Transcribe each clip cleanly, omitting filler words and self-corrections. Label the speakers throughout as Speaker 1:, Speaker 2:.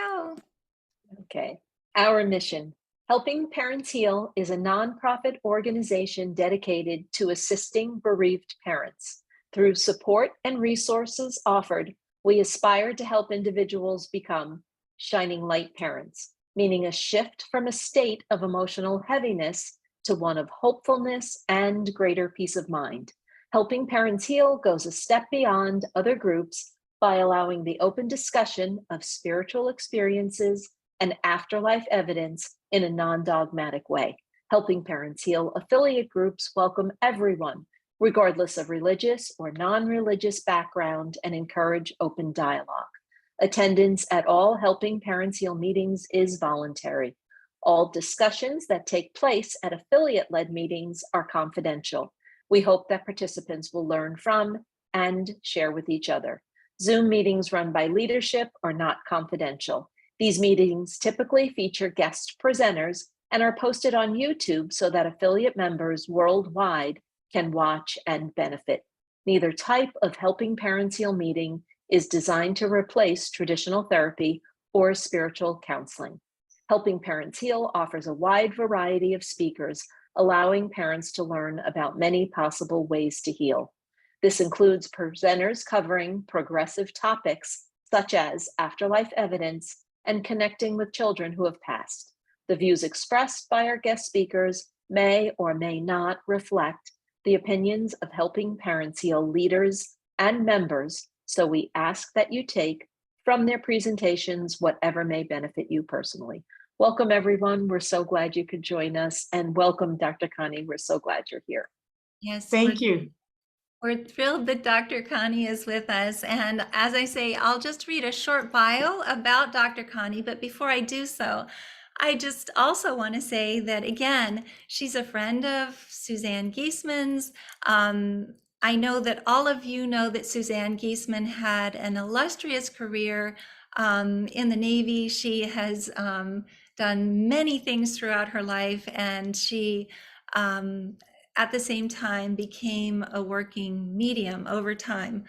Speaker 1: go.
Speaker 2: Okay. Our mission, Helping Parents Heal, is a nonprofit organization dedicated to assisting bereaved parents. Through support and resources offered, we aspire to help individuals become shining light parents, meaning a shift from a state of emotional heaviness to one of hopefulness and greater peace of mind. Helping Parents Heal goes a step beyond other groups by allowing the open discussion of spiritual experiences and afterlife evidence in a non-dogmatic way. Helping Parents Heal affiliate groups welcome everyone, regardless of religious or non-religious background, and encourage open dialogue. Attendance at all Helping Parents Heal meetings is voluntary. All discussions that take place at affiliate-led meetings are confidential. We hope that participants will learn from and share with each other. Zoom meetings run by leadership are not confidential. These meetings typically feature guest presenters and are posted on YouTube so that affiliate members worldwide can watch and benefit. Neither type of Helping Parents Heal meeting is designed to replace traditional therapy or spiritual counseling. Helping Parents Heal offers a wide variety of speakers, allowing parents to learn about many possible ways to heal. This includes presenters covering progressive topics such as afterlife evidence and connecting with children who have passed. The views expressed by our guest speakers may or may not reflect the opinions of Helping Parents Heal leaders and members, so we ask that you take from their presentations whatever may benefit you personally. Welcome, everyone. We're so glad you could join us, and welcome, Dr. Connie. We're so glad you're here.
Speaker 1: Yes,
Speaker 3: Thank you.
Speaker 1: We're thrilled that Dr. Connie is with us. And as I say, I'll just read a short bio about Dr. Connie. But before I do so, I just also want to say that, again, she's a friend of Suzanne Giesemann's. I know that all of you know that Suzanne Giesemann had an illustrious career in the Navy. She has done many things throughout her life, and she at the same time became a working medium over time,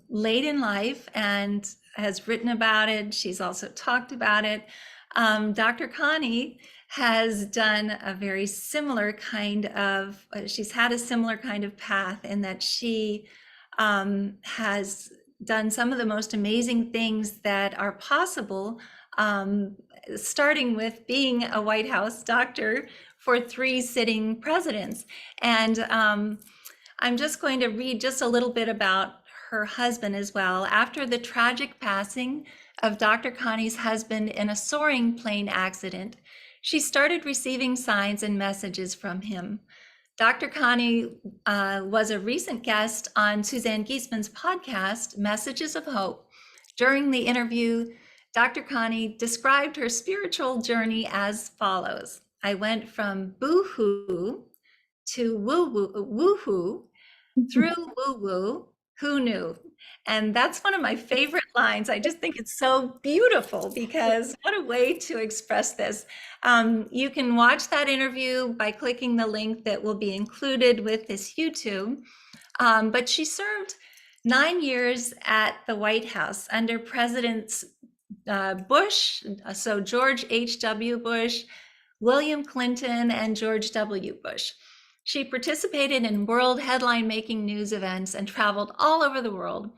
Speaker 1: late in life, and has written about it. She's also talked about it. Dr. Connie has done a very similar kind of, she's had a similar kind of path in that she has done some of the most amazing things that are possible, starting with being a White House doctor for 3 sitting presidents. And I'm just going to read just a little bit about her husband as well. After the tragic passing of Dr. Connie's husband in a soaring plane accident, she started receiving signs and messages from him. Dr. Connie was a recent guest on Suzanne Giesemann's podcast, Messages of Hope. During the interview, Dr. Connie described her spiritual journey as follows. I went from boo-hoo to woo-hoo, through woo-woo, who knew? And that's one of my favorite lines. I just think it's so beautiful because what a way to express this. You can watch that interview by clicking the link that will be included with this YouTube. But she served 9 years at the White House under Presidents Bush, so George H.W. Bush, William Clinton, and George W. Bush. She participated in world headline-making news events and traveled all over the world.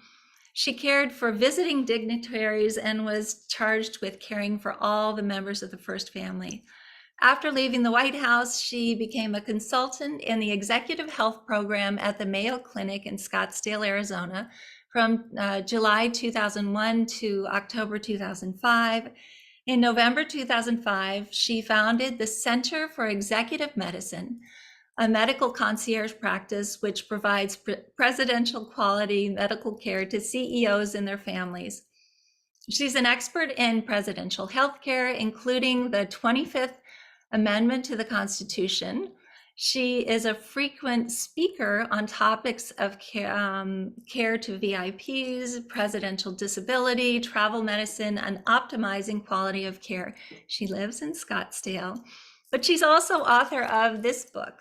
Speaker 1: She cared for visiting dignitaries and was charged with caring for all the members of the first family. After leaving the White House, she became a consultant in the executive health program at the Mayo Clinic in Scottsdale, Arizona, from July 2001 to October 2005. In November 2005, she founded the Center for Executive Medicine, a medical concierge practice which provides presidential quality medical care to CEOs and their families. She's an expert in presidential healthcare, including the 25th Amendment to the Constitution. She is a frequent speaker on topics of care to VIPs, presidential disability, travel medicine, and optimizing quality of care. She lives in Scottsdale, but she's also author of this book,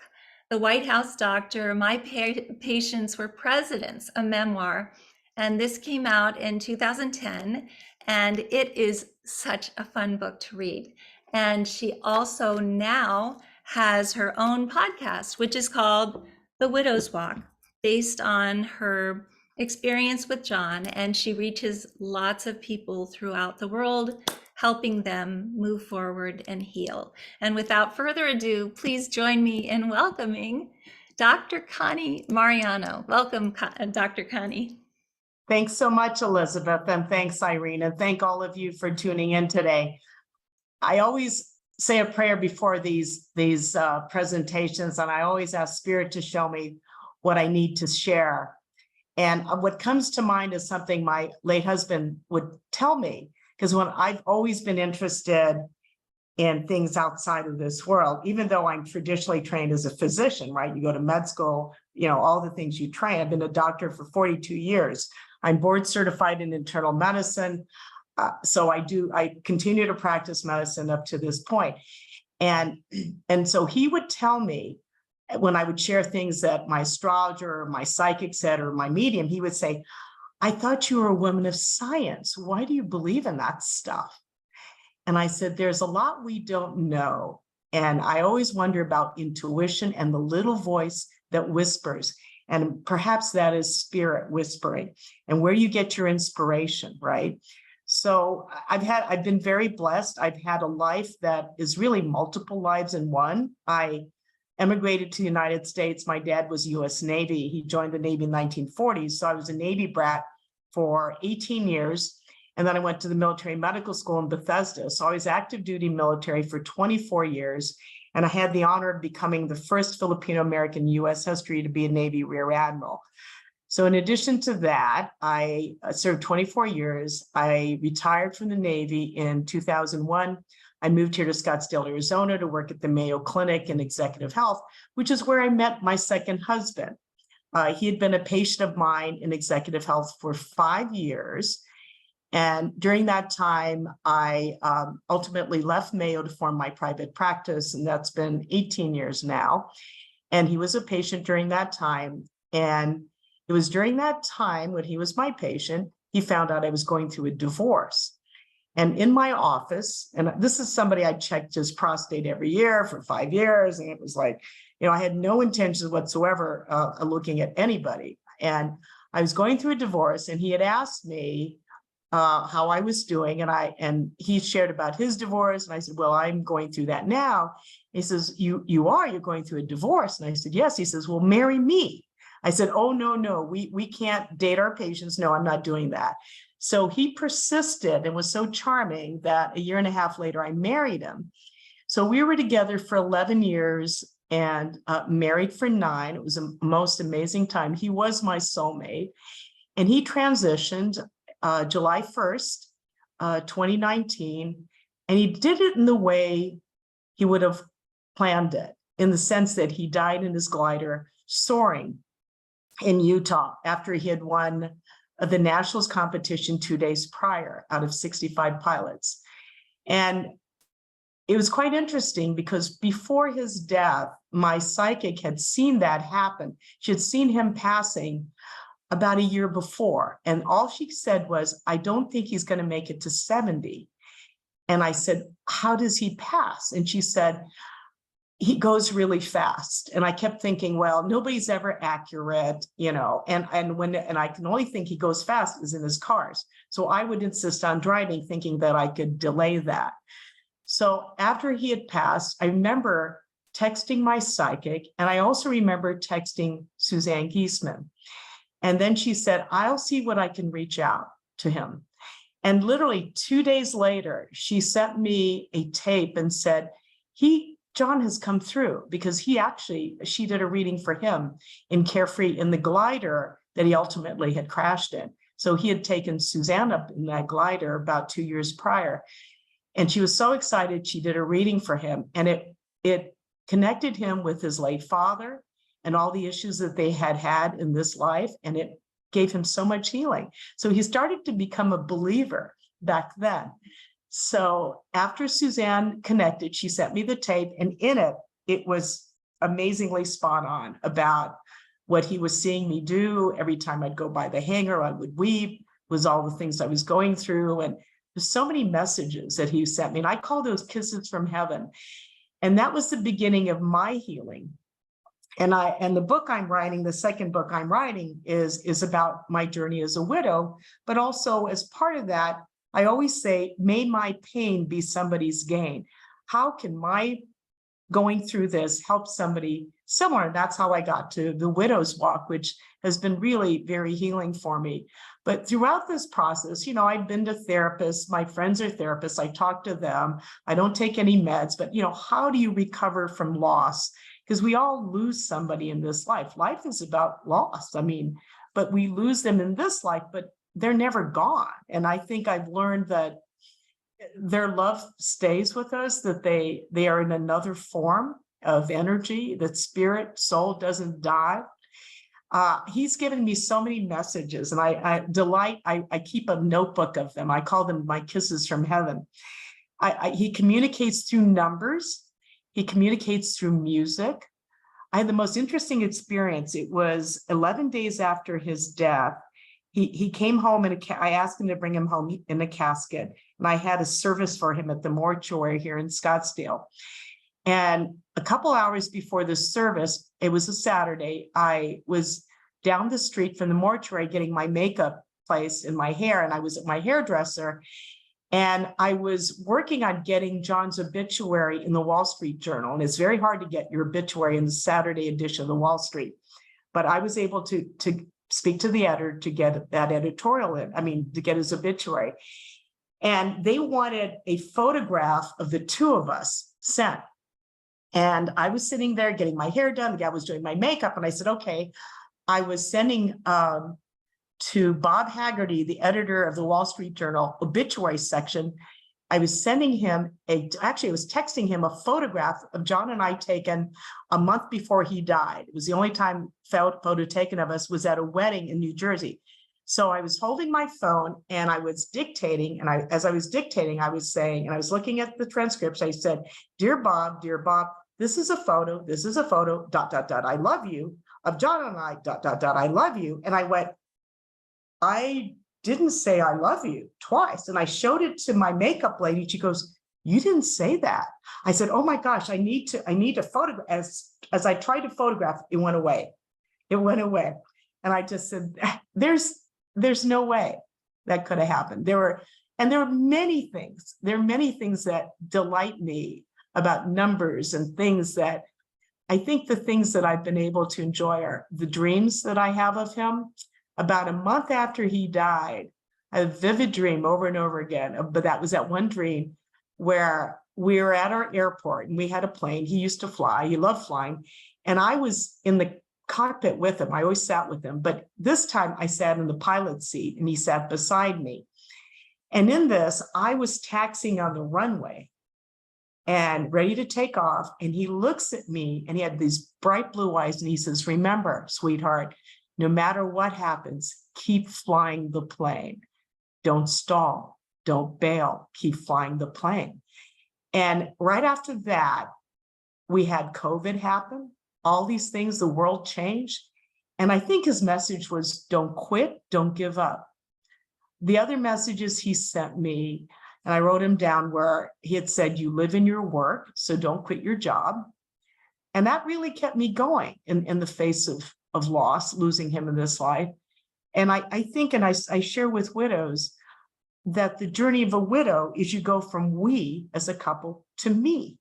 Speaker 1: The White House Doctor, My Patients Were Presidents, a memoir. And this came out in 2010. And it is such a fun book to read. And she also now has her own podcast, which is called The Widow's Walk, based on her experience with John. And she reaches lots of people throughout the world, helping them move forward and heal. And without further ado, please join me in welcoming Dr. Connie Mariano. Welcome, Dr. Connie.
Speaker 3: Thanks so much, Elizabeth, and thanks, Irene, and thank all of you for tuning in today. I always say a prayer before these presentations, and I always ask Spirit to show me what I need to share. And what comes to mind is something my late husband would tell me, because when I've always been interested in things outside of this world, even though I'm traditionally trained as a physician, right? You go to med school, all the things you train. I've been a doctor for 42 years. I'm board certified in internal medicine. So I continue to practice medicine up to this point. And so he would tell me when I would share things that my astrologer or my psychic said, or my medium, he would say, I thought you were a woman of science. Why do you believe in that stuff? And I said, there's a lot we don't know. And I always wonder about intuition and the little voice that whispers. And perhaps that is spirit whispering and where you get your inspiration, right? So I've been very blessed. I've had a life that is really multiple lives in one. I emigrated to the United States. My dad was US Navy. He joined the Navy in the 1940s. So I was a Navy brat for 18 years. And then I went to the military medical school in Bethesda. So I was active duty military for 24 years. And I had the honor of becoming the first Filipino-American US history to be a Navy Rear Admiral. So in addition to that, I served 24 years. I retired from the Navy in 2001. I moved here to Scottsdale, Arizona to work at the Mayo Clinic in executive health, which is where I met my second husband. He had been a patient of mine in executive health for 5 years. And during that time, I ultimately left Mayo to form my private practice, and that's been 18 years now. And he was a patient during that time. And it was during that time when he was my patient, he found out I was going through a divorce. And in my office, and this is somebody I checked his prostate every year for 5 years, and it was like, I had no intentions whatsoever of looking at anybody. And I was going through a divorce, and he had asked me how I was doing, and he shared about his divorce, and I said, well, I'm going through that now. He says, you're going through a divorce? And I said, yes. He says, well, marry me. I said, oh, no, we can't date our patients. No, I'm not doing that. So he persisted and was so charming that a year and a half later, I married him. So we were together for 11 years and married for 9. It was a most amazing time. He was my soulmate, and he transitioned July 1st, 2019, and he did it in the way he would have planned it, in the sense that he died in his glider soaring in Utah after he had won the nationals competition 2 days prior out of 65 pilots. And it was quite interesting because before his death, my psychic had seen that happen. She had seen him passing about a year before. And all she said was, I don't think he's going to make it to 70. And I said, how does he pass? And she said, he goes really fast. And I kept thinking, well, nobody's ever accurate, and I can only think he goes fast is in his cars. So I would insist on driving, thinking that I could delay that. So after he had passed, I remember texting my psychic, and I also remember texting Suzanne Giesemann. And then she said, I'll see what I can reach out to him. And literally 2 days later, she sent me a tape and said, John has come through, because she did a reading for him in Carefree in the glider that he ultimately had crashed in. So he had taken Suzanne up in that glider about 2 years prior. And she was so excited, she did a reading for him. And it connected him with his late father and all the issues that they had in this life. And it gave him so much healing. So he started to become a believer back then. So after Suzanne connected, she sent me the tape, and in it was amazingly spot on about what he was seeing me do. Every time I'd go by the hangar, I would weep. It was all the things I was going through. And There's so many messages that he sent me, and I call those kisses from heaven. And that was the beginning of my healing. And the book I'm writing, the second book I'm writing is about my journey as a widow, but also as part of that, I always say, may my pain be somebody's gain. How can my going through this help somebody similar? That's how I got to the widow's walk, which has been really very healing for me. But throughout this process, you know, I've been to therapists, my friends are therapists, I talk to them, I don't take any meds, but you know, how do you recover from loss? Because we all lose somebody in this life. Life is about loss. I mean, but we lose them in this life, but they're never gone. And I think I've learned that their love stays with us, that they are in another form of energy, that spirit, soul doesn't die. He's given me so many messages, and I keep a notebook of them. I call them my kisses from heaven. He communicates through numbers. He communicates through music. I had the most interesting experience. It was 11 days after his death. He came home I asked him to bring him home in a casket, and I had a service for him at the mortuary here in Scottsdale. And a couple hours before the service, it was a Saturday, I was down the street from the mortuary getting my makeup placed in my hair, and I was at my hairdresser, and I was working on getting John's obituary in the Wall Street Journal. And it's very hard to get your obituary in the Saturday edition of the Wall Street. But I was able to speak to the editor to get that editorial to get his obituary. And they wanted a photograph of the two of us sent. And I was sitting there getting my hair done. The guy was doing my makeup. And I said, okay, I was sending to Bob Haggerty, the editor of the Wall Street Journal obituary section. I was sending him I was texting him a photograph of John and I taken a month before he died. It was the only time photo taken of us was at a wedding in New Jersey. So I was holding my phone and I was dictating. And as I was dictating, I was saying, and I was looking at the transcripts, I said, dear Bob, this is a photo, ... I love you, of John and I, ... I love you. And I went, I didn't say I love you twice. And I showed it to my makeup lady. She goes, you didn't say that. I said, oh my gosh, I need to photograph. As I tried to photograph, it went away. It went away. And I just said, there's no way that could have happened. There are many things. There are many things that delight me about numbers and things that I think the things that I've been able to enjoy are the dreams that I have of him. About a month after he died, I had a vivid dream over and over again, but that was that one dream where we were at our airport and we had a plane. He used to fly, he loved flying. And I was in the cockpit with him. I always sat with him, but this time I sat in the pilot seat and he sat beside me. And in this, I was taxiing on the runway and ready to take off. And he looks at me and he had these bright blue eyes and he says, remember, sweetheart, no matter what happens, keep flying the plane. Don't stall, don't bail, keep flying the plane. And right after that, we had COVID happen, all these things, the world changed. And I think his message was, don't quit, don't give up. The other messages he sent me, and I wrote him down, where he had said, you live in your work, so don't quit your job. And that really kept me going in the face of loss, losing him in this life. And I think, and I share with widows, that the journey of a widow is you go from we as a couple to me.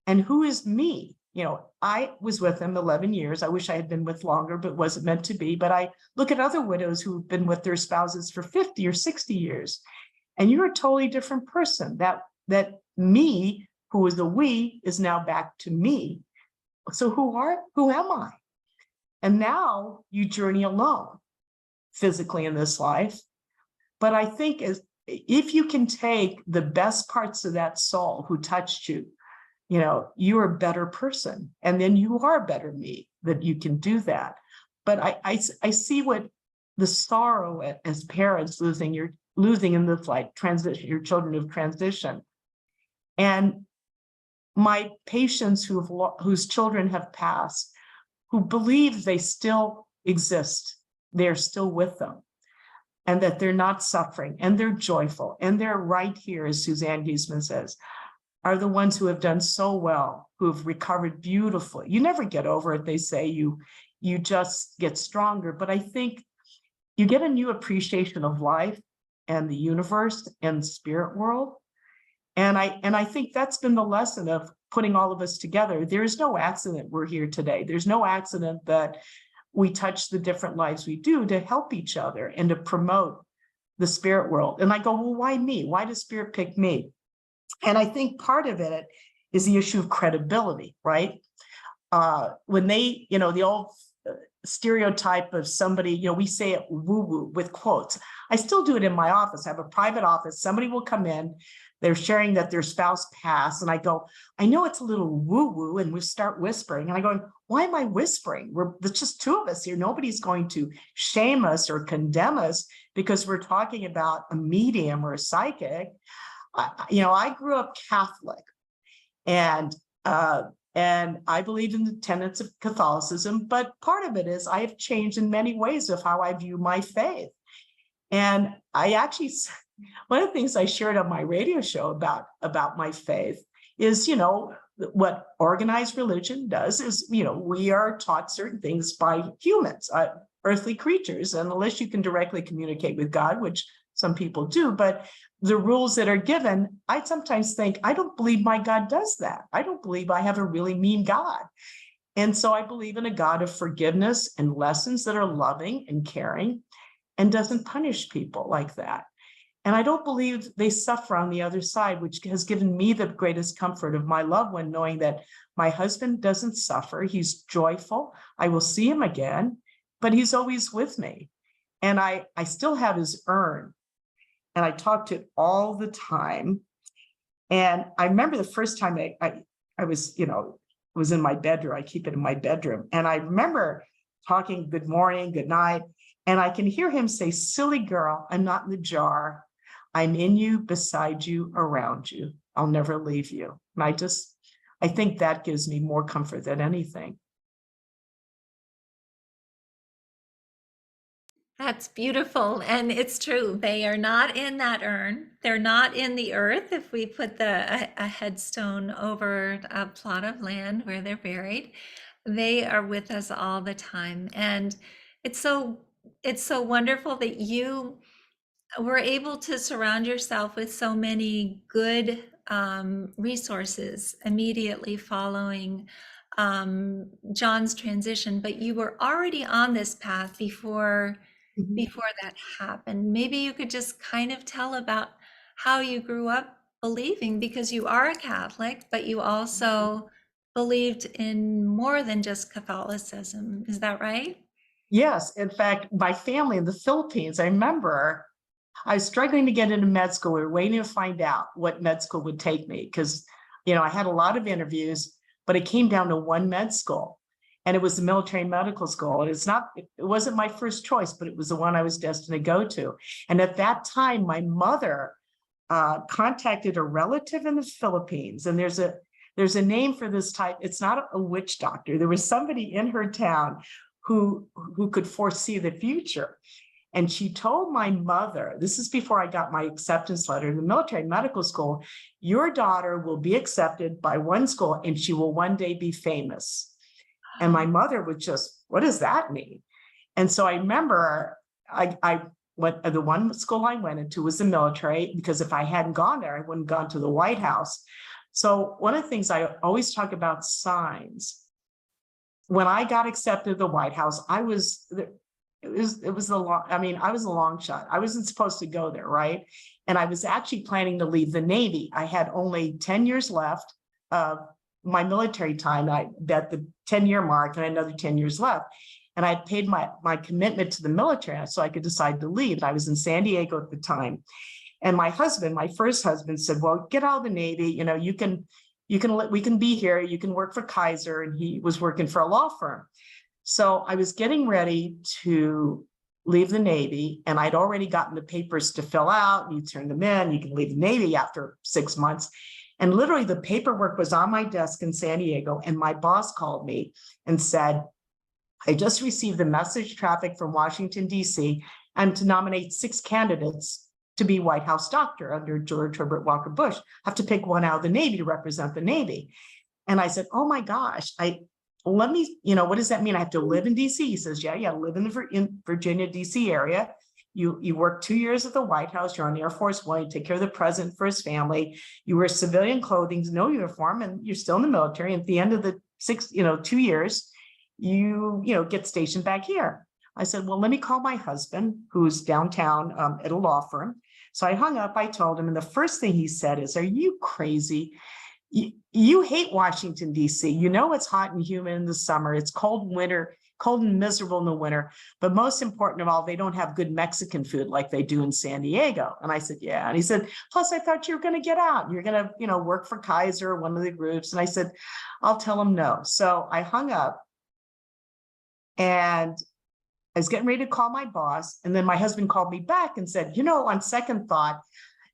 Speaker 3: And who is me? You know, I was with him 11 years. I wish I had been with longer, but wasn't meant to be. But I look at other widows who've been with their spouses for 50 or 60 years, and you're a totally different person. That me, who was the we, is now back to me. So who am I? And now you journey alone physically in this life. But I think if you can take the best parts of that soul who touched you, you know, you're a better person. And then you are a better me, that you can do that. But I see what the sorrow as parents losing in this life, transition, your children have transitioned. And my patients whose children have passed, who believe they still exist, they're still with them. and that they're not suffering, and they're joyful, and they're right here, as Suzanne Giesemann says, are the ones who have done so well, who have recovered beautifully. You never get over it, they say, you just get stronger. But I think you get a new appreciation of life and the universe and the spirit world. And I think that's been the lesson of putting all of us together. There is no accident we're here today. There's no accident that we touch the different lives we do to help each other and to promote the spirit world. And I go, well, why me? Why does spirit pick me? And I think part of it is the issue of credibility, right? When they, the old stereotype of somebody, we say it woo-woo with quotes. I still do it in my office. I have a private office. Somebody will come in, they're sharing that their spouse passed. And I go, I know it's a little woo-woo, and we start whispering. And I go, why am I whispering? There's just two of us here. Nobody's going to shame us or condemn us because we're talking about a medium or a psychic. I grew up Catholic, and I believe in the tenets of Catholicism, but part of it is I have changed in many ways of how I view my faith. And I actually, one of the things I shared on my radio show about my faith is, what organized religion does is, we are taught certain things by humans, earthly creatures, and unless you can directly communicate with God, which some people do, but the rules that are given, I sometimes think, I don't believe my God does that. I don't believe I have a really mean God. And so I believe in a God of forgiveness and lessons that are loving and caring and doesn't punish people like that. And I don't believe they suffer on the other side, which has given me the greatest comfort of my loved one, knowing that my husband doesn't suffer. He's joyful. I will see him again, but he's always with me. And I still have his urn. And I talk to it all the time. And I remember the first time I was, was in my bedroom. I keep it in my bedroom. And I remember talking, good morning, good night. And I can hear him say, silly girl, I'm not in the jar. I'm in you, beside you, around you. I'll never leave you. And I think that gives me more comfort than anything.
Speaker 1: That's beautiful. And it's true. They are not in that urn. They're not in the earth. If we put a headstone over a plot of land where they're buried, they are with us all the time. And it's so wonderful that you were able to surround yourself with so many good resources immediately following John's transition, but you were already on this path before that happened. Maybe you could just kind of tell about how you grew up believing, because you are a Catholic, but you also believed in more than just Catholicism. Is that right?
Speaker 3: Yes. In fact, my family in the Philippines, I remember I was struggling to get into med school. We were waiting to find out what med school would take me because, I had a lot of interviews, but it came down to one med school. And it was the military medical school. And it wasn't my first choice, but it was the one I was destined to go to. And at that time, my mother contacted a relative in the Philippines. And there's a name for this type. It's not a witch doctor. There was somebody in her town who could foresee the future. And she told my mother, this is before I got my acceptance letter in the military medical school, your daughter will be accepted by one school and she will one day be famous. And my mother would just, what does that mean? And so I remember I went, the one school I went into was the military, because if I hadn't gone there, I wouldn't have gone to the White House. So one of the things I always talk about signs. When I got accepted to the White House, I was a long shot. I wasn't supposed to go there, right? And I was actually planning to leave the Navy. I had only 10 years left of my military time. I bet the 10-year mark and another 10 years left. And I had paid my commitment to the military so I could decide to leave. I was in San Diego at the time. And my husband, my first husband, said, well, get out of the Navy. We can be here. You can work for Kaiser. And he was working for a law firm. So I was getting ready to leave the Navy, and I'd already gotten the papers to fill out. You turn them in, you can leave the Navy after 6 months. And literally the paperwork was on my desk in San Diego, and my boss called me and said, I just received the message traffic from Washington, D.C. I'm to nominate 6 candidates to be White House doctor under George Herbert Walker Bush. I have to pick one out of the Navy to represent the Navy. And I said, oh my gosh, what does that mean? I have to live in DC? He says, yeah, live in the Virginia, DC area. You work 2 years at the White House, you're on Air Force One, you take care of the president for his family, you wear civilian clothing, no uniform, and you're still in the military. And at the end of the 2 years, you get stationed back here. I said, well, let me call my husband, who's downtown at a law firm. So I hung up, I told him, and the first thing he said is, are you crazy? You hate Washington, D.C. You know it's hot and humid in the summer. It's cold and miserable in the winter. But most important of all, they don't have good Mexican food like they do in San Diego. And I said, yeah. And he said, plus I thought you were going to get out. You're going to, work for Kaiser, one of the groups. And I said, I'll tell him no. So I hung up and I was getting ready to call my boss. And then my husband called me back and said, on second thought,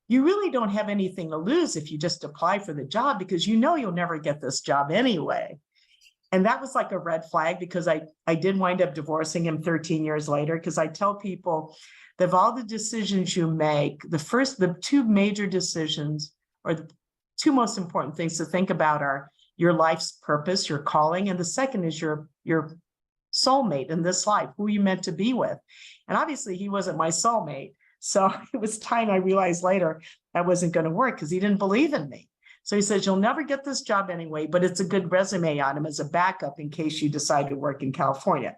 Speaker 3: you really don't have anything to lose if you just apply for the job, because you'll never get this job anyway. And that was like a red flag, because I did wind up divorcing him 13 years later, because I tell people that of all the decisions you make, the 2 major decisions, or the 2 most important things to think about, are your life's purpose, your calling, and the second is your soulmate in this life, who you meant to be with. And obviously he wasn't my soulmate. So it was time I realized later that wasn't going to work, because he didn't believe in me. So he says, you'll never get this job anyway, but it's a good resume on him as a backup in case you decide to work in California.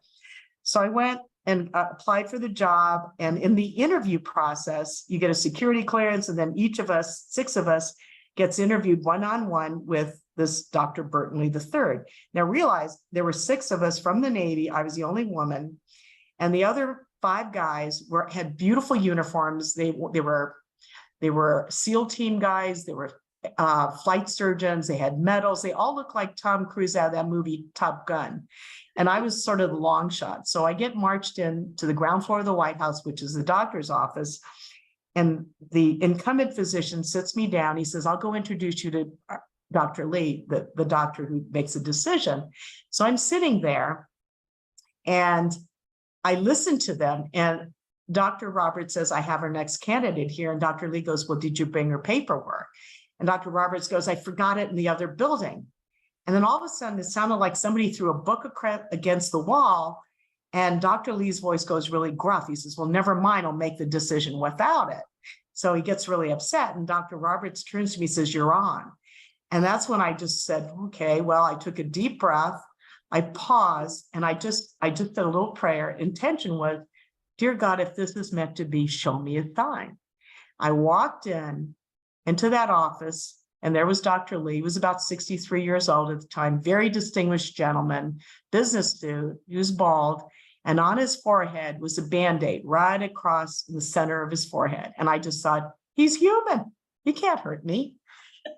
Speaker 3: So I went and applied for the job. And in the interview process, you get a security clearance, and then each of us, 6 of us, gets interviewed one-on-one with this Dr. Burton Lee III. Now realize there were 6 of us from the Navy. I was the only woman. And the other 5 guys had beautiful uniforms. They were SEAL team guys. They were flight surgeons. They had medals. They all looked like Tom Cruise out of that movie Top Gun. And I was sort of the long shot. So I get marched in to the ground floor of the White House, which is the doctor's office. And the incumbent physician sits me down. He says, I'll go introduce you to Dr. Lee, the doctor who makes a decision. So I'm sitting there and I listen to them, and Dr. Roberts says, I have our next candidate here. And Dr. Lee goes, well, did you bring her paperwork? And Dr. Roberts goes, I forgot it in the other building. And then all of a sudden, it sounded like somebody threw a book against the wall. And Dr. Lee's voice goes really gruff. He says, well, never mind, I'll make the decision without it. So he gets really upset. And Dr. Roberts turns to me and says, you're on. And that's when I just said, okay, well, I took a deep breath. I paused and I just did a little prayer. Intention was, dear God, if this is meant to be, show me a sign. I walked into that office, and there was Dr. Lee. He was about 63 years old at the time, very distinguished gentleman, business dude. He was bald, and on his forehead was a Band-Aid right across the center of his forehead. And I just thought, he's human. He can't hurt me.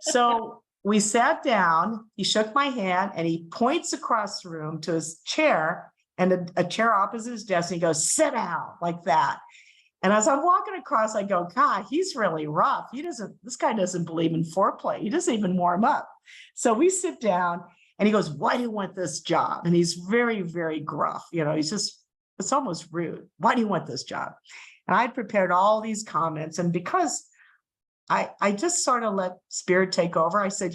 Speaker 3: So we sat down, he shook my hand, and he points across the room to his chair, and a chair opposite his desk, and he goes, sit down, like that. And as I'm walking across, I go, God, he's really rough. This guy doesn't believe in foreplay. He doesn't even warm up. So we sit down, and he goes, why do you want this job? And he's very, very gruff. It's almost rude. Why do you want this job? And I'd prepared all these comments. And because I just sort of let spirit take over, I said,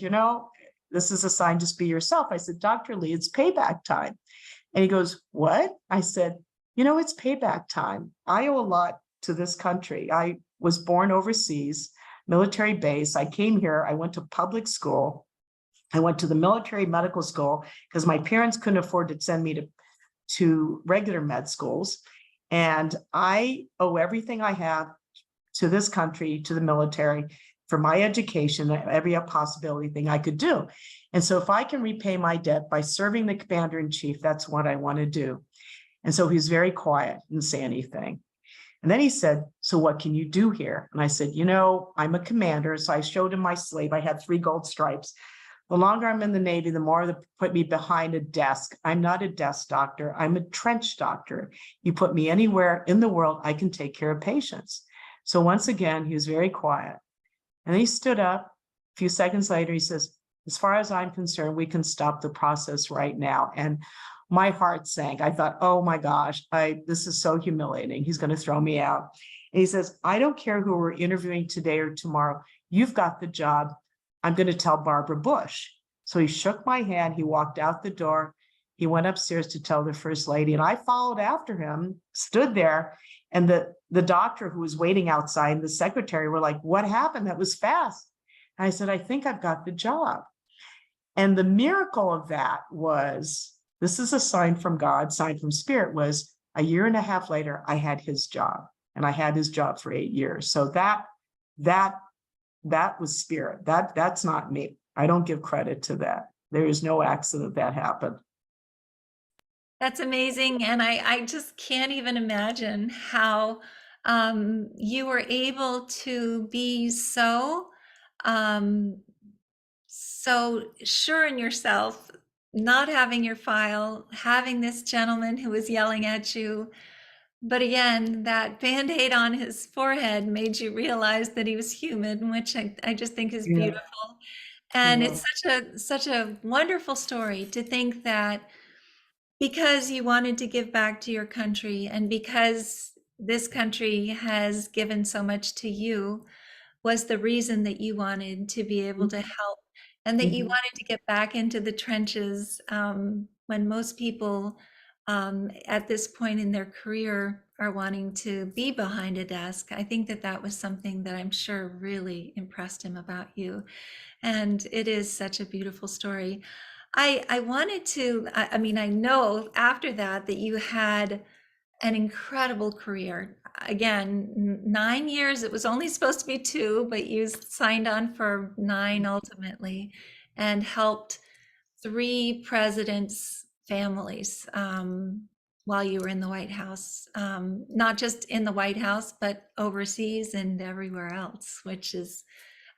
Speaker 3: this is a sign, just be yourself. I said, Dr. Lee, it's payback time. And he goes, what? I said, it's payback time. I owe a lot to this country. I was born overseas, military base. I came here. I went to public school. I went to the military medical school because my parents couldn't afford to send me to regular med schools. And I owe everything I have to this country, to the military, for my education, every possibility thing I could do. And so if I can repay my debt by serving the commander-in-chief, that's what I want to do. And so he's very quiet, didn't say anything. And then he said, so what can you do here? And I said, I'm a commander. So I showed him my sleeve. I had 3 gold stripes. The longer I'm in the Navy, the more they put me behind a desk. I'm not a desk doctor. I'm a trench doctor. You put me anywhere in the world, I can take care of patients. So once again, he was very quiet. And then he stood up. A few seconds later, he says, as far as I'm concerned, we can stop the process right now. And my heart sank. I thought, oh my gosh, this is so humiliating. He's going to throw me out. And he says, I don't care who we're interviewing today or tomorrow. You've got the job. I'm going to tell Barbara Bush. So he shook my hand. He walked out the door. He went upstairs to tell the first lady, and I followed after him, stood there, and the doctor who was waiting outside and the secretary were like, what happened? That was fast. And I said, I think I've got the job. And the miracle of that was, this is a sign from God, sign from Spirit, was a year and a half later, I had his job, and I had his job for 8 years. So that was Spirit. That's not me. I don't give credit to that. There is no accident that happened.
Speaker 1: That's amazing. And I just can't even imagine how you were able to be so sure in yourself, not having your file, having this gentleman who was yelling at you. But again, that Band-Aid on his forehead made you realize that he was human, which I just think is
Speaker 3: Yeah.
Speaker 1: beautiful. And
Speaker 3: Yeah.
Speaker 1: it's such a wonderful story to think that because you wanted to give back to your country, and because this country has given so much to you, was the reason that you wanted to be able to help, and that you
Speaker 3: Mhm.
Speaker 1: wanted to get back into the trenches when most people at this point in their career are wanting to be behind a desk. I think that that was something that I'm sure really impressed him about you. And it is such a beautiful story. I wanted to, I mean, I know after that that you had an incredible career. Again, 9 years, it was only supposed to be 2, but you signed on for 9 ultimately, and helped 3 presidents' families while you were in the White House. Not just in the White House, but overseas and everywhere else, which is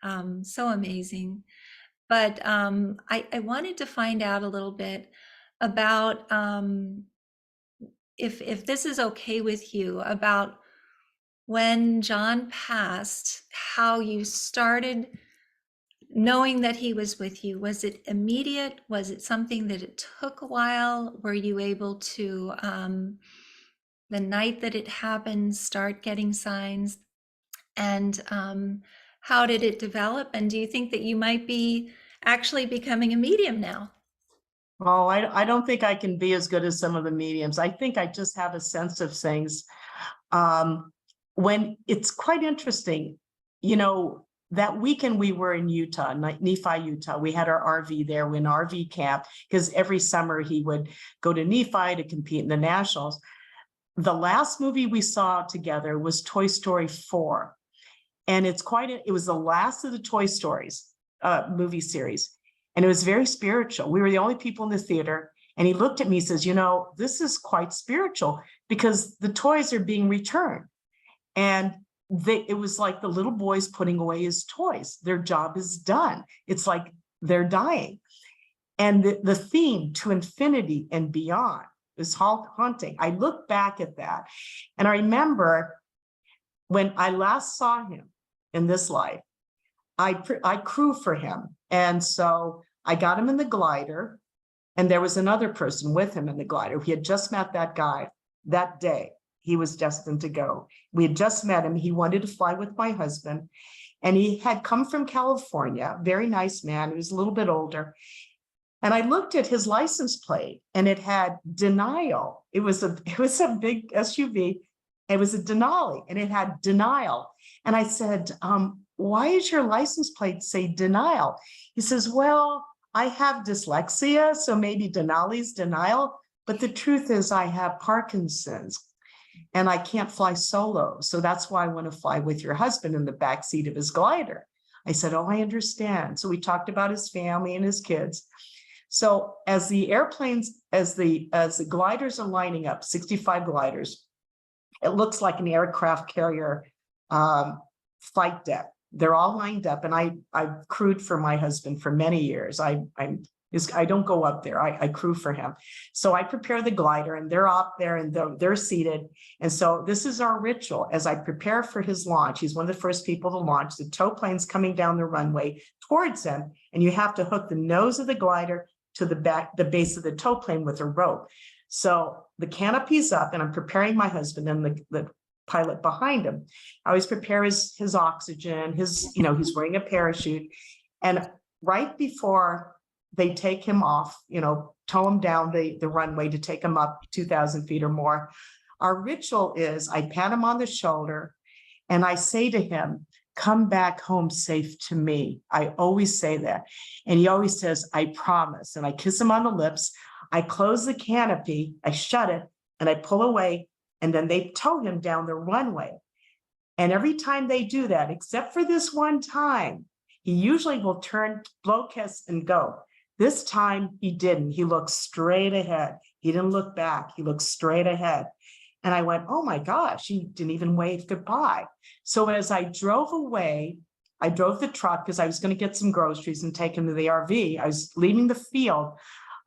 Speaker 1: so amazing. But I wanted to find out a little bit about, if this is okay with you, about when John passed, how you started knowing that he was with you. Was it immediate? Was it something that it took a while? Were you able to, the night that it happened, start getting signs? And how did it develop? And do you think that you might be actually becoming a medium now?
Speaker 3: Oh, I don't think I can be as good as some of the mediums. I think I just have a sense of things. When it's quite interesting, that weekend we were in Utah, Nephi, Utah. We had our RV there, we in RV camp, because every summer he would go to Nephi to compete in the nationals. The last movie we saw together was Toy Story 4. And it was the last of the Toy Stories movie series. And it was very spiritual. We were the only people in the theater. And he looked at me and says, this is quite spiritual because the toys are being returned. And it was like the little boys putting away his toys. Their job is done. It's like they're dying. And the theme, to infinity and beyond, is haunting. I look back at that and I remember when I last saw him in this life, I crew for him. And so I got him in the glider, and there was another person with him in the glider. He had just met that guy that day. He was destined to go. We had just met him. He wanted to fly with my husband, and he had come from California, very nice man. He was a little bit older. And I looked at his license plate, and it had Denial. It was a big SUV. It was a Denali, and it had Denial. And I said, why is your license plate say Denial? He says, well, I have dyslexia, so maybe Denali's Denial. But the truth is I have Parkinson's and I can't fly solo. So that's why I want to fly with your husband in the backseat of his glider. I said, oh, I understand. So we talked about his family and his kids. So as the airplanes, as the gliders are lining up, 65 gliders, it looks like an aircraft carrier flight deck. They're all lined up, and I've crewed for my husband for many years. I don't go up there. I crew for him. So I prepare the glider, and they're up there, and they're seated. And so this is our ritual as I prepare for his launch. He's one of the first people to launch. The tow plane's coming down the runway towards him, and you have to hook the nose of the glider to the base of the tow plane with a rope. So the canopy's up and I'm preparing my husband and the pilot behind him. I always prepare his oxygen, he's wearing a parachute. And right before they take him off, tow him down the runway to take him up 2,000 feet or more, our ritual is I pat him on the shoulder and I say to him, come back home safe to me. I always say that. And he always says, I promise. And I kiss him on the lips. I close the canopy, I shut it, and I pull away, and then they tow him down the runway. And every time they do that, except for this one time, he usually will turn, blow kiss, and go. This time he didn't. He looked straight ahead. He didn't look back. He looked straight ahead. And I went, oh my gosh, he didn't even wave goodbye. So as I drove away, I drove the truck because I was going to get some groceries and take him to the RV. I was leaving the field.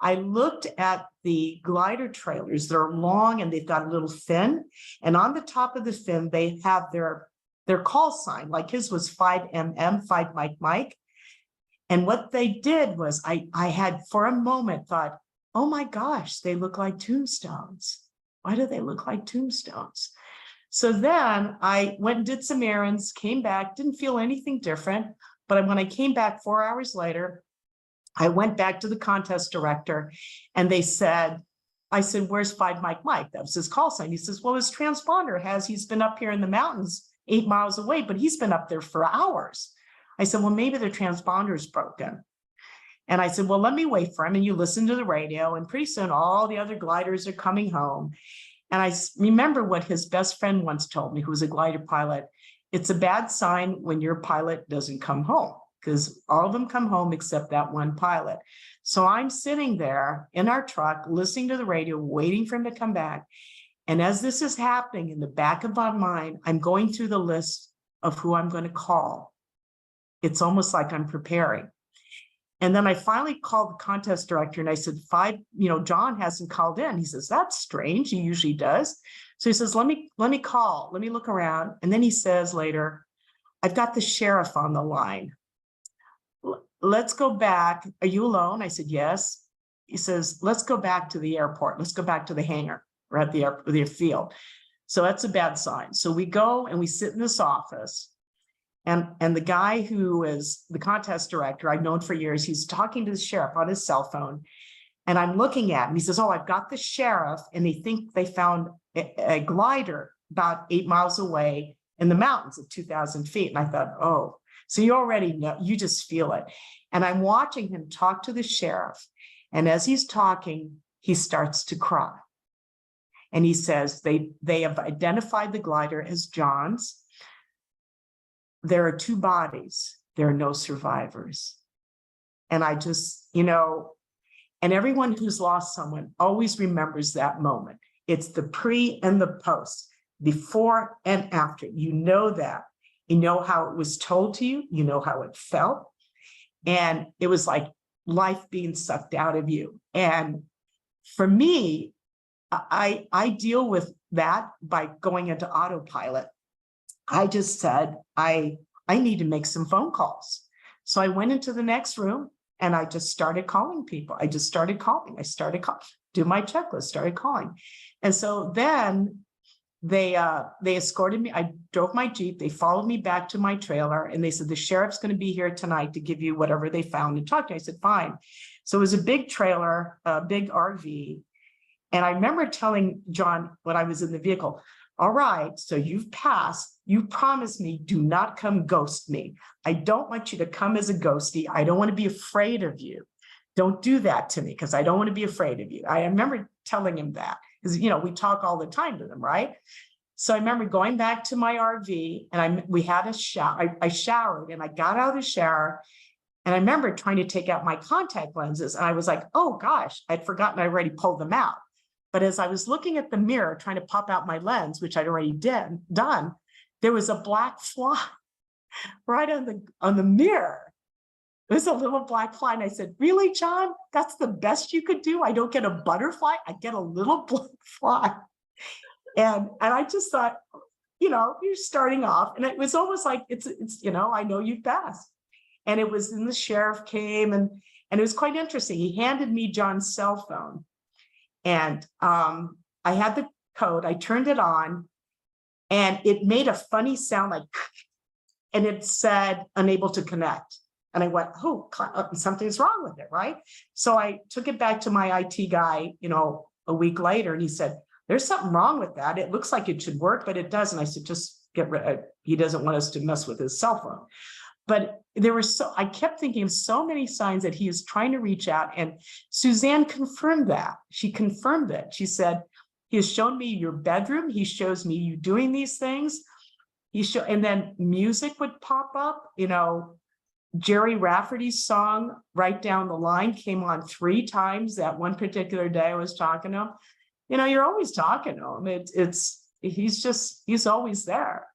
Speaker 3: I looked at the glider trailers that are long and they've got a little fin. And on the top of the fin, they have their call sign, like his was 5MM, 5 Mike. And what they did was I had for a moment thought, oh my gosh, they look like tombstones. Why do they look like tombstones? So then I went and did some errands, came back, didn't feel anything different. But when I came back 4 hours later, I went back to the contest director and I said, where's 5 Mike? That was his call sign. He says, well, his transponder he's been up here in the mountains 8 miles away, but he's been up there for hours. I said, well, maybe the transponder's broken. And I said, well, let me wait for him. And you listen to the radio and pretty soon all the other gliders are coming home. And I remember what his best friend once told me, who was a glider pilot. It's a bad sign when your pilot doesn't come home, because all of them come home except that one pilot. So I'm sitting there in our truck, listening to the radio, waiting for him to come back. And as this is happening in the back of my mind, I'm going through the list of who I'm going to call. It's almost like I'm preparing. And then I finally called the contest director and I said, John hasn't called in. He says, that's strange. He usually does. So he says, let me call, let me look around. And then he says later, I've got the sheriff on the line. Let's go back. Are you alone? I said, yes. He says, let's go back to the airport. Let's go back to the hangar or at the field. So that's a bad sign. So we go and we sit in this office. And the guy who is the contest director, I've known for years, he's talking to the sheriff on his cell phone. And I'm looking at him. He says, oh, I've got the sheriff. And they think they found a glider about 8 miles away in the mountains at 2,000 feet. And I thought, oh, so you already know, you just feel it. And I'm watching him talk to the sheriff. And as he's talking, he starts to cry. And he says, they have identified the glider as John's. There are 2 bodies. There are no survivors. And I just, and everyone who's lost someone always remembers that moment. It's the pre and the post, before and after. You know that. You know how it was told to you. You know how it felt. And it was like life being sucked out of you. And for me, I deal with that by going into autopilot. I just said, I need to make some phone calls. So I went into the next room and I just started calling people. I started calling, do my checklist, started calling. And so then they escorted me. I drove my Jeep. They followed me back to my trailer and they said, the sheriff's going to be here tonight to give you whatever they found and talk to you. I said, fine. So it was a big trailer, a big RV. And I remember telling John when I was in the vehicle, all right, so you've passed. You promised me, do not come ghost me. I don't want you to come as a ghostie. I don't want to be afraid of you. Don't do that to me because I don't want to be afraid of you. I remember telling him that because, we talk all the time to them, right? So I remember going back to my RV and we had a shower. I showered and I got out of the shower and I remember trying to take out my contact lenses and I was like, oh gosh, I'd forgotten I already pulled them out. But as I was looking at the mirror, trying to pop out my lens, which I'd already done, there was a black fly right on the mirror. It was a little black fly. And I said, really, John? That's the best you could do? I don't get a butterfly. I get a little black fly. And I just thought, you're starting off. And it was almost like, it's I know you've passed. And it was, and the sheriff came And it was quite interesting. He handed me John's cell phone, and I had the code. I turned it on, and it made a funny sound like, and it said unable to connect. And I went, oh, something's wrong with it, right? So I took it back to my IT guy, a week later, and he said, there's something wrong with that. It looks like it should work, but it doesn't. I said, just get rid. He doesn't want us to mess with his cell phone. But I kept thinking of so many signs that he is trying to reach out. And Suzanne confirmed that. She confirmed it. She said, he has shown me your bedroom. He shows me you doing these things. And then music would pop up, Jerry Rafferty's song, Right Down the Line, came on 3 times that one particular day I was talking to him. You're always talking to him. He's always there.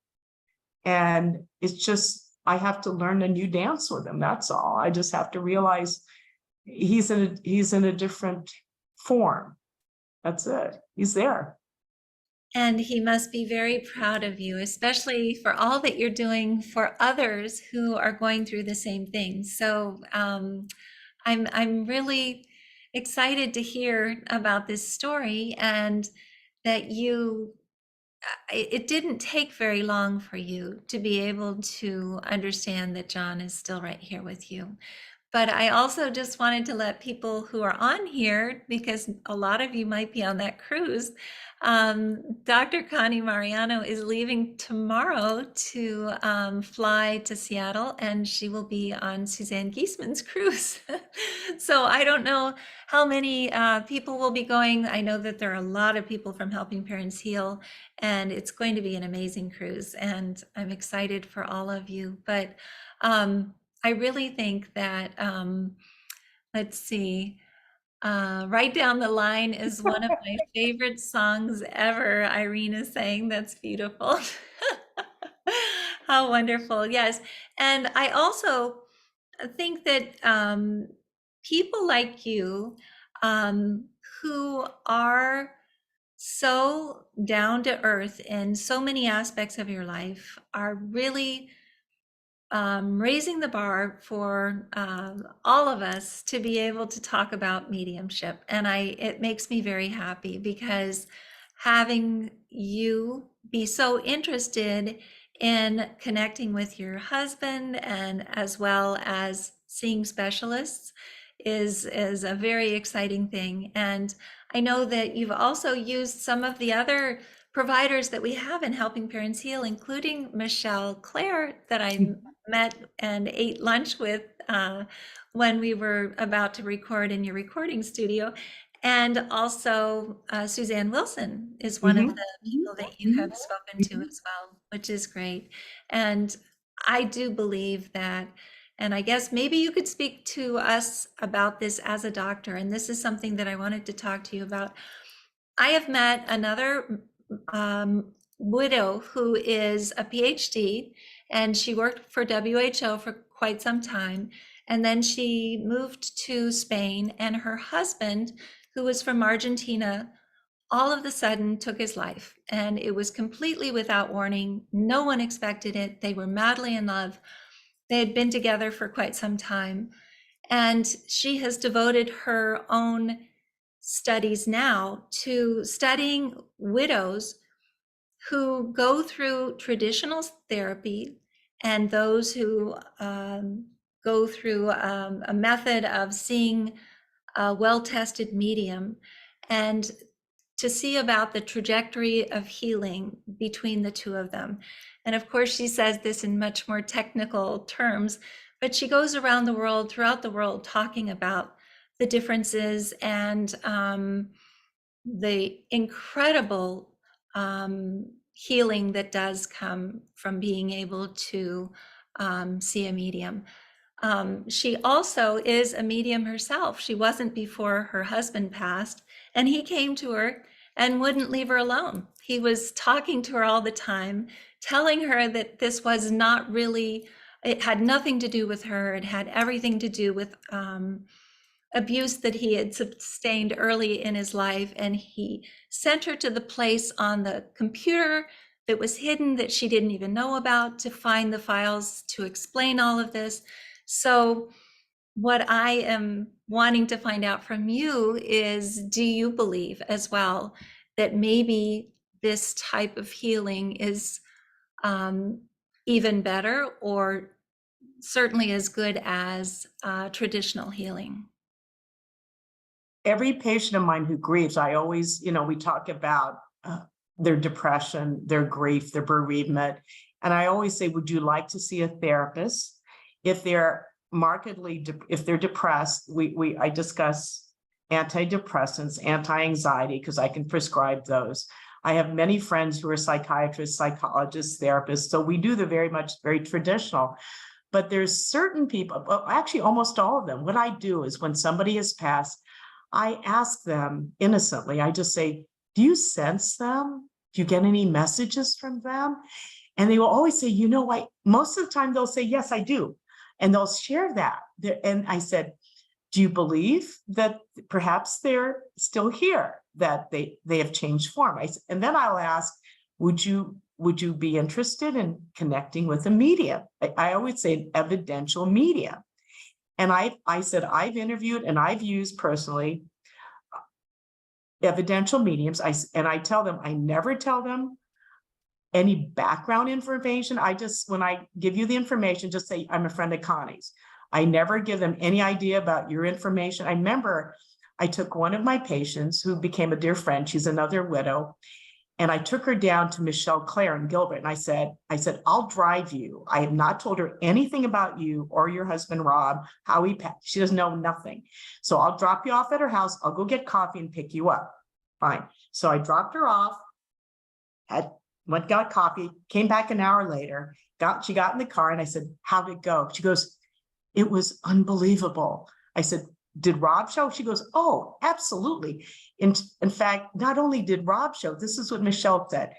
Speaker 3: And it's just, I have to learn a new dance with him. That's all. I just have to realize he's in a different form. That's it. He's there.
Speaker 1: And he must be very proud of you, especially for all that you're doing for others who are going through the same thing. So I'm really excited to hear about this story, and that it didn't take very long for you to be able to understand that John is still right here with you. But I also just wanted to let people who are on here, because a lot of you might be on that cruise, Dr. Connie Mariano is leaving tomorrow to fly to Seattle, and she will be on Suzanne Giesemann's cruise. So I don't know how many people will be going. I know that there are a lot of people from Helping Parents Heal, and it's going to be an amazing cruise, and I'm excited for all of you. But I really think that, let's see, Right Down the Line is one of my favorite songs ever. Irene is saying that's beautiful. How wonderful. Yes. And I also think that people like you, who are so down to earth in so many aspects of your life, are really raising the bar for all of us to be able to talk about mediumship. And it makes me very happy, because having you be so interested in connecting with your husband, and as well as seeing specialists, is a very exciting thing. And I know that you've also used some of the other providers that we have in Helping Parents Heal, including Michelle Claire, that I met and ate lunch with when we were about to record in your recording studio. And also Suzanne Wilson is one of the people that you have spoken to as well, which is great. And I do believe that, and I guess maybe you could speak to us about this as a doctor, and this is something that I wanted to talk to you about. I have met another widow who is a PhD, and she worked for WHO for quite some time. And then she moved to Spain, and her husband, who was from Argentina, all of a sudden took his life. And it was completely without warning. No one expected it. They were madly in love. They had been together for quite some time. And she has devoted her own studies now to studying widows who go through traditional therapy, and those who go through a method of seeing a well-tested medium, and to see about the trajectory of healing between the two of them. And of course, she says this in much more technical terms, but she goes around the world, throughout the world, talking about the differences and the incredible healing that does come from being able to see a medium. She also is a medium herself. She wasn't before her husband passed, and he came to her and wouldn't leave her alone. He was talking to her all the time, telling her that this was not really, it had nothing to do with her. It had everything to do with abuse that he had sustained early in his life. And he sent her to the place on the computer that was hidden, that she didn't even know about, to find the files to explain all of this. So what I am wanting to find out from you is, do you believe as well that maybe this type of healing is um, even better, or certainly as good as traditional healing?
Speaker 3: Every patient of mine who grieves, I always, we talk about their depression, their grief, their bereavement. And I always say, would you like to see a therapist? If they're if they're depressed, I discuss antidepressants, anti-anxiety, because I can prescribe those. I have many friends who are psychiatrists, psychologists, therapists. So we do the very traditional. But there's certain people, well, actually almost all of them. What I do is when somebody has passed, I ask them innocently, I just say, do you sense them? Do you get any messages from them? And they will always say, most of the time they'll say, yes, I do. And they'll share that. And I said, do you believe that perhaps they're still here, that they have changed form? And then I'll ask, would you be interested in connecting with a medium? I always say an evidential medium. And I said, I've interviewed and I've used personally evidential mediums. I tell them, I never tell them any background information. When I give you the information, just say, I'm a friend of Connie's. I never give them any idea about your information. I remember I took one of my patients who became a dear friend. She's another widow. And I took her down to Michelle Claire in Gilbert. And I said, I'll drive you. I have not told her anything about you or your husband, Rob, how he passed. She doesn't know nothing. So I'll drop you off at her house. I'll go get coffee and pick you up. Fine. So I dropped her off, got coffee, came back an hour later, she got in the car, and I said, how'd it go? She goes, it was unbelievable. I said, did Rob show? She goes, oh, absolutely. In fact, not only did Rob show, this is what Michelle said,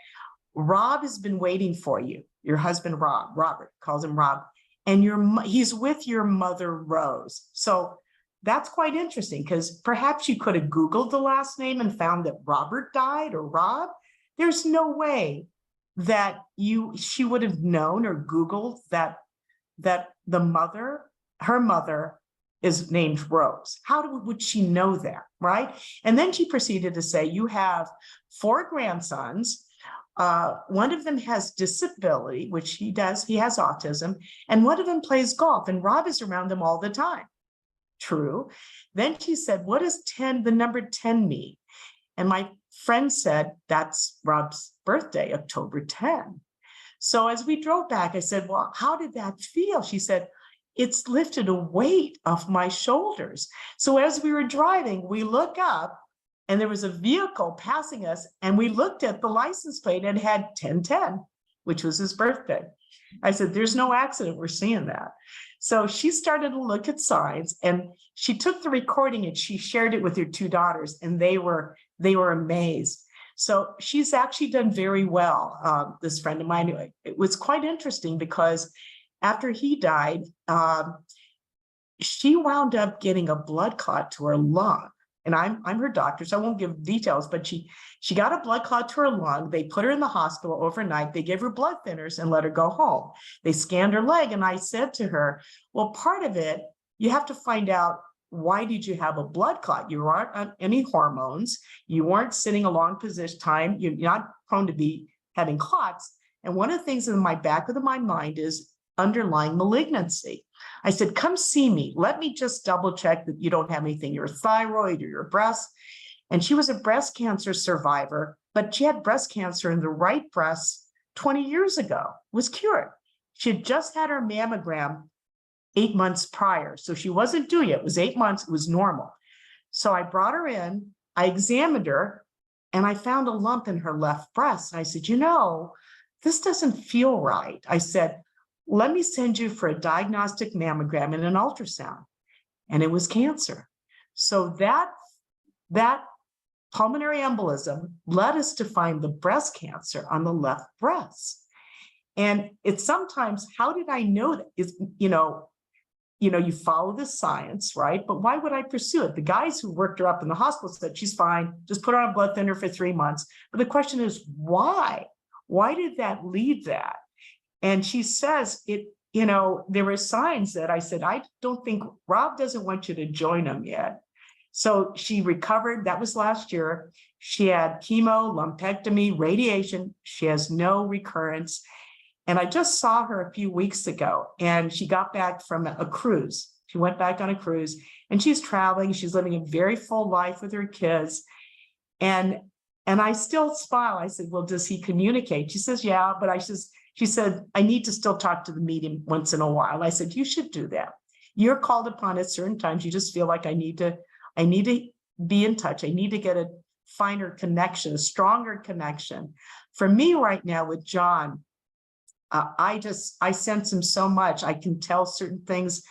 Speaker 3: Rob has been waiting for you. Your husband, Robert calls him Rob, and he's with your mother, Rose. So that's quite interesting, because perhaps you could have Googled the last name and found that Robert died, or Rob. There's no way that she would have known or Googled that her mother is named Rose. Would she know that, right? And then she proceeded to say, you have 4 grandsons. One of them has disability, which he does. He has autism. And one of them plays golf, and Rob is around them all the time. True. Then she said, what does the number 10 mean? And my friend said, that's Rob's birthday, October 10. So as we drove back, I said, well, how did that feel? She said, it's lifted a weight off my shoulders. So as we were driving, we look up and there was a vehicle passing us, and we looked at the license plate and it had 1010, which was his birthday. I said, there's no accident, we're seeing that. So she started to look at signs, and she took the recording and she shared it with her 2 daughters, and they were amazed. So she's actually done very well. This friend of mine, it was quite interesting because after he died, she wound up getting a blood clot to her lung. And I'm her doctor, so I won't give details, but she got a blood clot to her lung. They put her in the hospital overnight. They gave her blood thinners and let her go home. They scanned her leg, and I said to her, well, part of it, you have to find out, why did you have a blood clot? You aren't on any hormones. You weren't sitting a long position time. You're not prone to be having clots. And one of the things in my back of my mind is underlying malignancy. I said, come see me. Let me just double check that you don't have anything, your thyroid or your breast. And she was a breast cancer survivor, but she had breast cancer in the right breast 20 years ago, was cured. She had just had her mammogram 8 months prior. So she wasn't due yet. It was 8 months. It was normal. So I brought her in, I examined her, and I found a lump in her left breast. And I said, this doesn't feel right. I said, let me send you for a diagnostic mammogram and an ultrasound. And it was cancer. So that pulmonary embolism led us to find the breast cancer on the left breast. And it's sometimes, how did I know that? You follow the science, right? But why would I pursue it? The guys who worked her up in the hospital said, she's fine, just put her on a blood thinner for 3 months. But the question is, why? Why did that lead that? And she says it there were signs that I said, I don't think Rob doesn't want you to join him yet. So she recovered. That was last year. She had chemo, lumpectomy, radiation. She has no recurrence. And I just saw her a few weeks ago, and she got back from a cruise. She went back on a cruise, and she's traveling. She's living a very full life with her kids. And I still smile. I said, well, does he communicate? She says, yeah, but she said, I need to still talk to the medium once in a while. I said, you should do that. You're called upon at certain times. You just feel like I need to be in touch. I need to get a finer connection, a stronger connection. For me right now with John, I sense him so much. I can tell certain things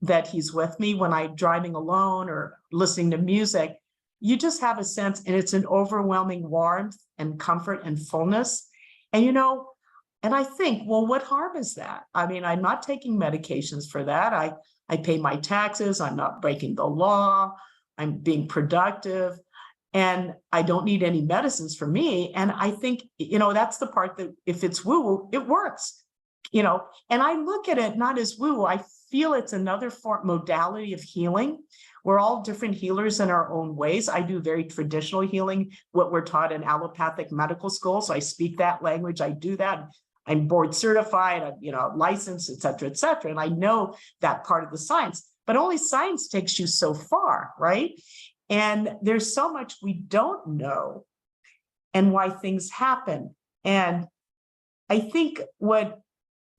Speaker 3: that he's with me when I'm driving alone or listening to music. You just have a sense, and it's an overwhelming warmth and comfort and fullness. And, and I think, well, what harm is that? I mean, I'm not taking medications for that. I pay my taxes. I'm not breaking the law. I'm being productive. And I don't need any medicines for me. And I think, that's the part that if it's woo-woo, it works, and I look at it not as woo-woo. I feel it's another modality of healing. We're all different healers in our own ways. I do very traditional healing, what we're taught in allopathic medical school. So I speak that language. I do that. I'm board certified, I'm, licensed, et cetera, et cetera. And I know that part of the science, but only science takes you so far, right? And there's so much we don't know and why things happen. And I think what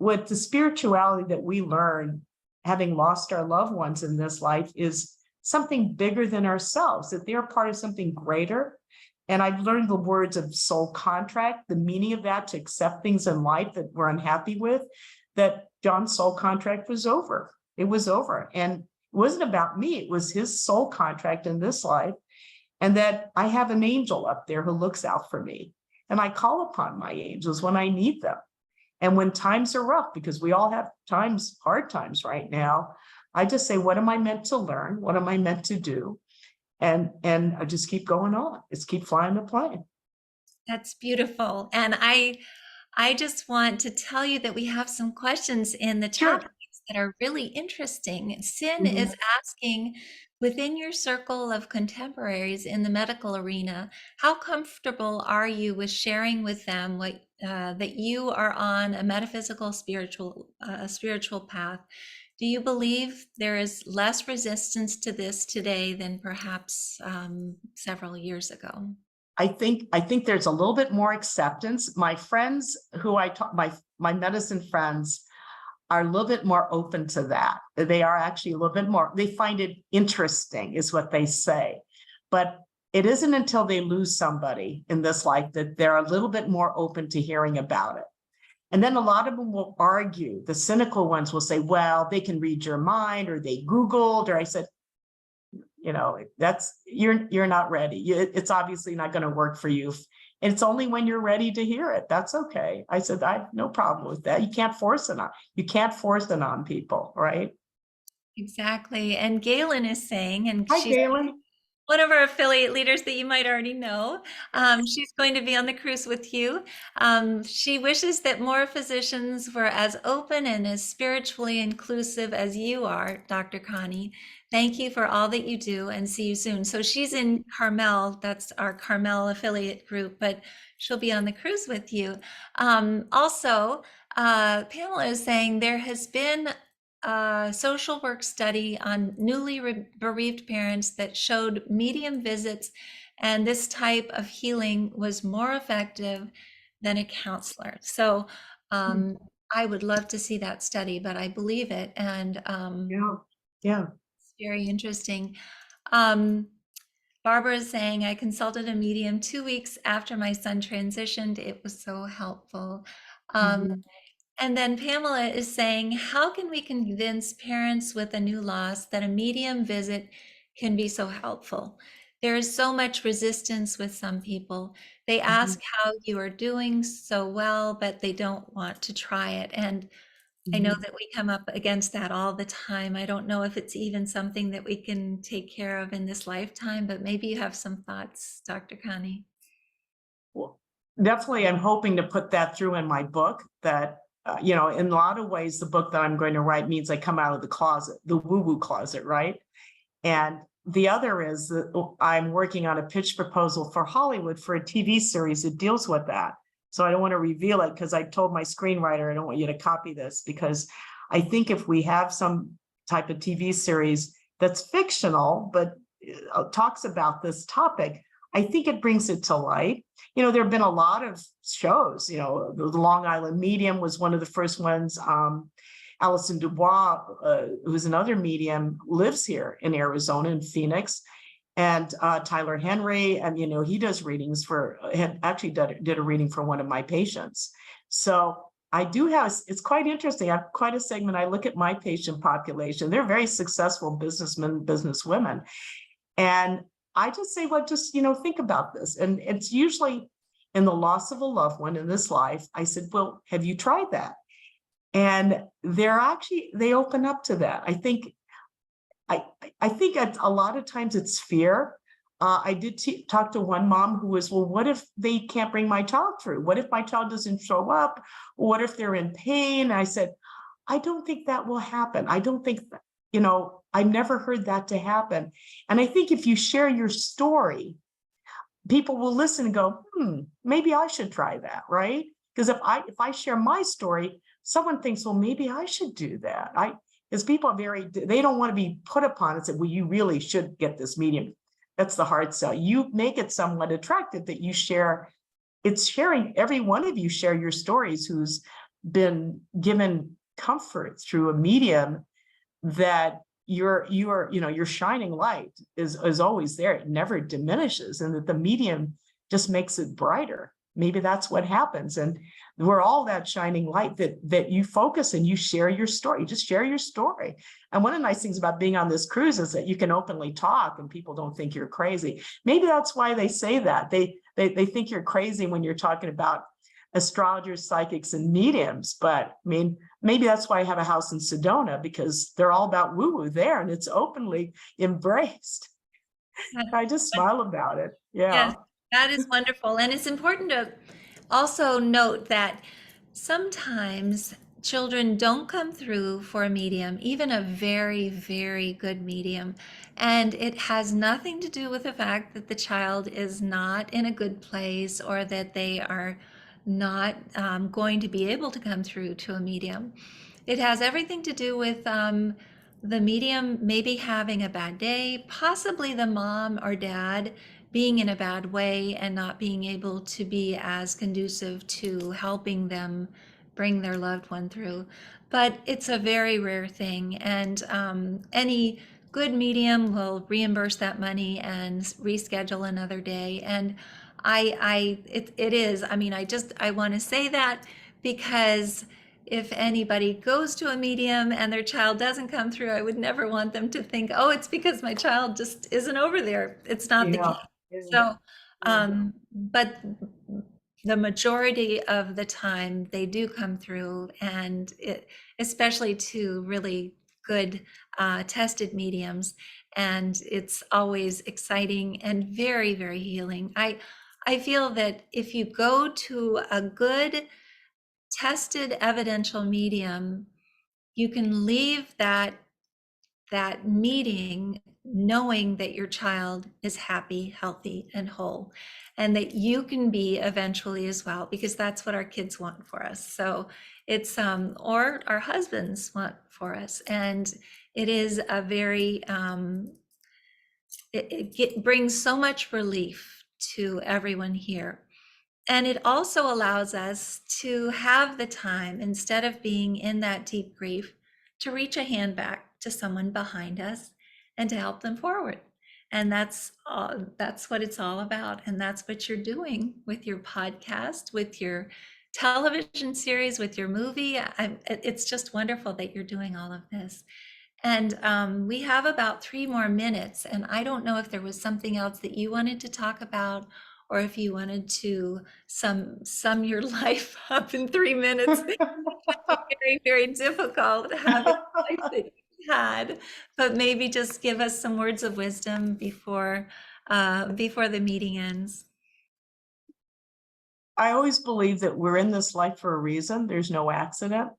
Speaker 3: the spirituality that we learn, having lost our loved ones in this life, is something bigger than ourselves, that they're part of something greater. And I've learned the words of soul contract, the meaning of that, to accept things in life that we're unhappy with, that John's soul contract was over. It was over. And it wasn't about me. It was his soul contract in this life. And that I have an angel up there who looks out for me. And I call upon my angels when I need them. And when times are rough, because we all have times, hard times right now, I just say, what am I meant to learn? What am I meant to do? And I just keep going on. Just keep flying the plane.
Speaker 1: That's beautiful. And I just want to tell you that we have some questions in the chat box that are really interesting. Sin is asking, within your circle of contemporaries in the medical arena, how comfortable are you with sharing with them what that you are on a metaphysical spiritual path? Do you believe there is less resistance to this today than perhaps several years ago?
Speaker 3: I think there's a little bit more acceptance. My friends who I talk, my medicine friends, are a little bit more open to that. They are actually a little bit more, they find it interesting, is what they say. But it isn't until they lose somebody in this life that they're a little bit more open to hearing about it. And then a lot of them will argue. The cynical ones will say, well, they can read your mind, or they Googled, or I said, that's, you're not ready. It's obviously not going to work for you. And it's only when you're ready to hear it. That's okay. I said, I have no problem with that. You can't force it on people, right?
Speaker 1: Exactly. And Galen is saying, and
Speaker 3: Hi,
Speaker 1: she's
Speaker 3: Galen.
Speaker 1: one of our affiliate leaders that you might already know. She's going to be on the cruise with you. She wishes that more physicians were as open and as spiritually inclusive as you are, Dr. Connie. Thank you for all that you do, and see you soon. So she's in Carmel. That's our Carmel affiliate group, but she'll be on the cruise with you. Also, Pamela is saying there has been a social work study on newly bereaved parents that showed medium visits, and this type of healing was more effective than a counselor. So I would love to see that study, but I believe it. And
Speaker 3: yeah.
Speaker 1: it's very interesting. Barbara is saying, I consulted a medium 2 weeks after my son transitioned. It was so helpful. And then Pamela is saying, how can we convince parents with a new loss that a medium visit can be so helpful? There is so much resistance with some people. They ask how you are doing so well, but they don't want to try it. And I know that we come up against that all the time. I don't know if it's even something that we can take care of in this lifetime, but maybe you have some thoughts, Dr. Connie.
Speaker 3: Well, definitely, I'm hoping to put that through in my book, that you know, in a lot of ways, the book that I'm going to write means I come out of the closet, the woo-woo closet, right? And the other is that I'm working on a pitch proposal for Hollywood for a TV series that deals with that. So I don't want to reveal it because I told my screenwriter, I don't want you to copy this, because I think if we have some type of TV series that's fictional, but talks about this topic, I think it brings it to light. You know, there have been a lot of shows, you know, the Long Island Medium was one of the first ones. Alison Dubois, who's another medium, lives here in Arizona, in Phoenix. And Tyler Henry, and, you know, he does readings for, had actually did a reading for one of my patients. So I do have, it's quite interesting. I have quite a segment. I look at my patient population. They're very successful businessmen, businesswomen. And I just say, well, just, you know, think about this. And it's usually in the loss of a loved one in this life. I said, well, have you tried that? And they're actually, they open up to that. I think a lot of times it's fear. I did talk to one mom who was, well, what if they can't bring my child through? What if my child doesn't show up? What if they're in pain? I said, I don't think that will happen. I don't think that, you know, I've never heard that to happen. And I think if you share your story, people will listen and go, maybe I should try that, right? Because if I share my story, someone thinks, well, maybe I should do that. Because people are they don't want to be put upon and say, well, you really should get this medium. That's the hard sell. You make it somewhat attractive that you share. It's sharing, every one of you share your stories who's been given comfort through a medium, that your shining light is always there. It never diminishes, and that the medium just makes it brighter. Maybe that's what happens. And we're all that shining light that you focus and you share your story. Just share your story. And one of the nice things about being on this cruise is that you can openly talk and people don't think you're crazy. Maybe that's why they say that. They think you're crazy when you're talking about astrologers, psychics, and mediums. But I mean, maybe that's why I have a house in Sedona, because they're all about woo-woo there and it's openly embraced. I just smile about it. Yeah.
Speaker 1: Yes, that is wonderful. And it's important to also note that sometimes children don't come through for a medium, even a very, very good medium. And it has nothing to do with the fact that the child is not in a good place or that they are not going to be able to come through to a medium. It has everything to do with the medium maybe having a bad day, possibly the mom or dad being in a bad way and not being able to be as conducive to helping them bring their loved one through. But it's a very rare thing, and any good medium will reimburse that money and reschedule another day. And it is, I mean, I want to say that because if anybody goes to a medium and their child doesn't come through, I would never want them to think, oh, it's because my child just isn't over there. It's not the case. So, but the majority of the time they do come through, and especially to really good tested mediums, and it's always exciting and very, very healing. I feel that if you go to a good tested evidential medium, you can leave that meeting knowing that your child is happy, healthy, and whole, and that you can be eventually as well, because that's what our kids want for us. So it's or our husbands want for us, and it is a very it brings so much relief to everyone here. And it also allows us to have the time, instead of being in that deep grief, to reach a hand back to someone behind us and to help them forward. And that's what it's all about. And that's what you're doing with your podcast, with your television series, with your movie. It's just wonderful that you're doing all of this. And we have about 3 more minutes. And I don't know if there was something else that you wanted to talk about, or if you wanted to sum your life up in 3 minutes. Very, very difficult having the life that you had, but maybe just give us some words of wisdom before the meeting ends.
Speaker 3: I always believe that we're in this life for a reason. There's no accident.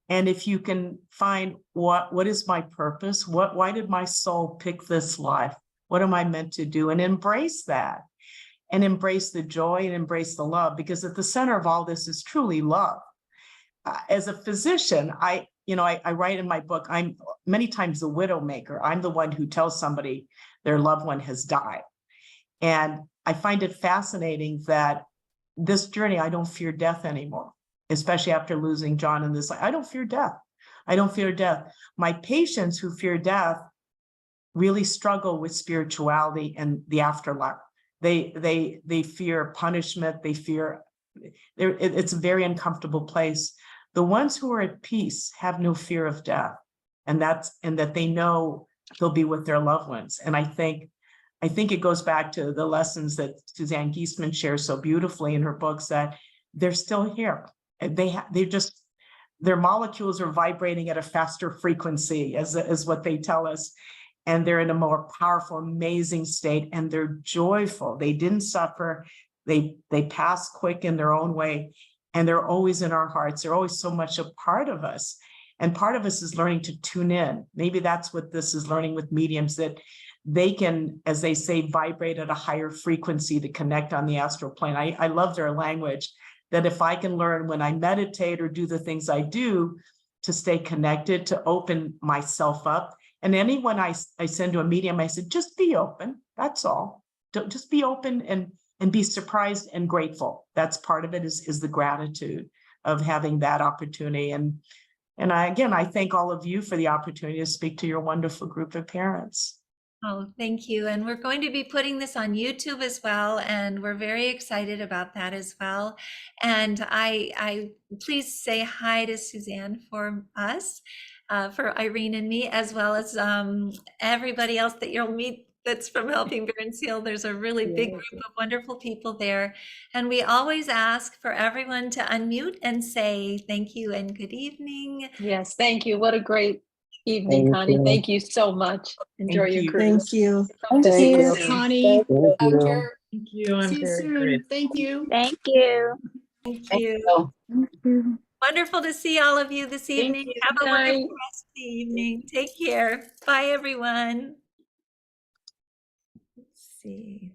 Speaker 3: And if you can find what is my purpose? Why did my soul pick this life? What am I meant to do? And embrace that, and embrace the joy, and embrace the love, because at the center of all this is truly love. As a physician, I write in my book, I'm many times the widow maker. I'm the one who tells somebody their loved one has died. And I find it fascinating that this journey, I don't fear death anymore, especially after losing John in this. I don't fear death. I don't fear death. My patients who fear death really struggle with spirituality and the afterlife. They fear punishment. They fear, it's a very uncomfortable place. The ones who are at peace have no fear of death, and that they know they'll be with their loved ones. And I think it goes back to the lessons that Suzanne Giesemann shares so beautifully in her books, that they're still here. Their molecules are vibrating at a faster frequency, as what they tell us. And they're in a more powerful, amazing state, and they're joyful. They didn't suffer. They pass quick in their own way, and they're always in our hearts. They're always so much a part of us. And part of us is learning to tune in. Maybe that's what this is learning with mediums, that they can, as they say, vibrate at a higher frequency to connect on the astral plane. I love their language, that if I can learn when I meditate or do the things I do to stay connected, to open myself up. And anyone I send to a medium, I said, just be open. That's all. Just be open and be surprised and grateful. That's part of it, is the gratitude of having that opportunity. And I thank all of you for the opportunity to speak to your wonderful group of parents.
Speaker 1: Oh, thank you. And we're going to be putting this on YouTube as well. And we're very excited about that as well. And I please say hi to Suzanne for us, for Irene and me, as well as everybody else that you'll meet that's from Helping Parents Heal. There's a really big group of wonderful people there. And we always ask for everyone to unmute and say thank you and good evening.
Speaker 2: Yes, thank you. What a great evening, Connie. Thank you so much. Enjoy your
Speaker 3: you.
Speaker 2: cruise.
Speaker 4: Thank you.
Speaker 2: Hope to see you
Speaker 4: Thank
Speaker 2: soon.
Speaker 4: Connie.
Speaker 5: Thank you.
Speaker 4: Doctor.
Speaker 5: Thank you. I'm
Speaker 4: See you
Speaker 5: very
Speaker 4: soon.
Speaker 5: grateful.
Speaker 4: Thank you.
Speaker 6: Thank you.
Speaker 1: Thank
Speaker 5: Thank
Speaker 1: you.
Speaker 5: you.
Speaker 1: Wonderful to see all of you this
Speaker 2: Thank
Speaker 1: evening.
Speaker 2: you.
Speaker 1: Have a
Speaker 2: Good
Speaker 1: wonderful
Speaker 2: night.
Speaker 1: rest of the evening. Take care. Bye, everyone. Let's see.